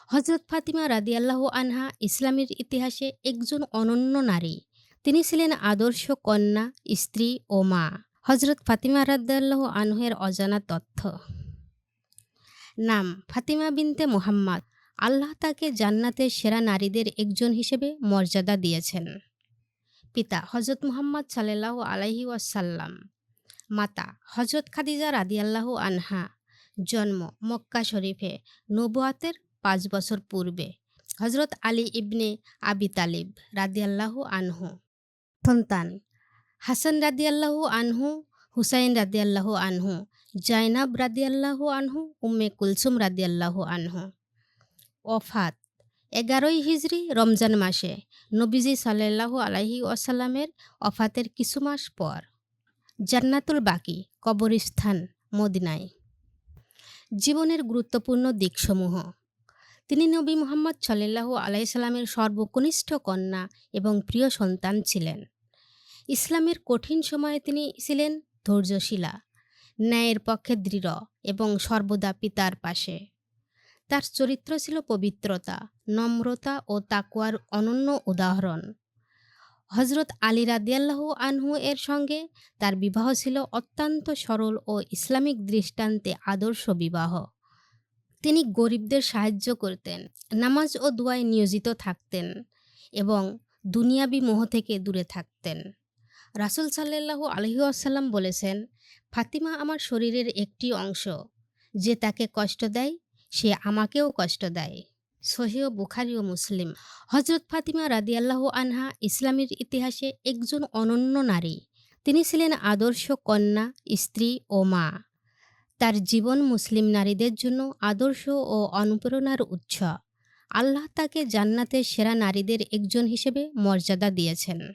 হজরত ফাতিমা রাদিয়াল্লাহু আনহা ইসলামের ইতিহাসে একজন অনন্য নারী। তিনি ছিলেন আদর্শ কন্যা, স্ত্রী ও মা। হজরত ফাতিমা রাদিয়াল্লাহু আনহের অজানা তথ্য। নাম ফাতিমা বিনতে মুহাম্মদ। আল্লাহ তাকে জান্নাতের সেরা নারীদের একজন হিসেবে মর্যাদা দিয়েছেন। পিতা হজরত মুহাম্মদ সাল্লাল্লাহু আলাইহি ওয়াসাল্লাম। মাতা হজরত খাদিজা রাদিয়াল্লাহু আনহা। জন্ম মক্কা শরীফে, নবুয়াতের 5 বছর পূর্বে। হজরত আলী ইবনে আবি তালিব রাদিয়াল্লাহু আনহু। সন্তান হাসান রাদিয়াল্লাহু আনহু, হুসাইন রাদিয়াল্লাহু আনহু, জাইনাব রাদিয়াল্লাহু আনহু, উম্মে কুলসুম রাদিয়াল্লাহু আনহু। ওফাত 11 হিজরি রমজান মাসে, নবীজি সাল্লাল্লাহু আলাইহি ওয়াসাল্লামের ওফাতের কিছু মাস পর। জান্নাতুল বাকি কবরস্থান মদিনায়। জীবনের গুরুত্বপূর্ণ দিকসমূহ। তিনি নবী মুহাম্মদ সাল্লাল্লাহু আলাইহি সাল্লামের সর্বকনিষ্ঠ কন্যা এবং প্রিয় সন্তান ছিলেন। ইসলামের কঠিন সময়ে তিনি ছিলেন ধৈর্যশীলা, ন্যায়ের পক্ষে দৃঢ় এবং সর্বদা পিতার পাশে। তার চরিত্র ছিল পবিত্রতা, নম্রতা ও তাকওয়ার অনন্য উদাহরণ। হজরত আলী রাদিয়াল্লাহু আনহু এর সঙ্গে তার বিবাহ ছিল অত্যন্ত সরল ও ইসলামিক দৃষ্টান্তে আদর্শ বিবাহ। তিনি গরিবদের সাহায্য করতেন, নামাজ ও দোয়ায় নিয়োজিত থাকতেন এবং দুনিয়াবি মোহ থেকে দূরে থাকতেন। রাসূল সাল্লাল্লাহু আলাইহি ওয়াসাল্লাম বলেছেন, ফাতিমা আমার শরীরের একটি অংশ। যে তাকে কষ্ট দেয় সে আমাকেও কষ্ট দেয়। সহিহ বুখারী ও মুসলিম। হজরত ফাতিমা রাদিয়াল্লাহু আনহা ইসলামের ইতিহাসে একজন অনন্য নারী। তিনি ছিলেন আদর্শ কন্যা, স্ত্রী ও মা। তার জীবন মুসলিম নারীদের জন্য আদর্শ ও অনুপ্রেরণার উৎস। আল্লাহ তাকে জান্নাতের সেরা নারীদের একজন হিসেবে মর্যাদা দিয়েছেন।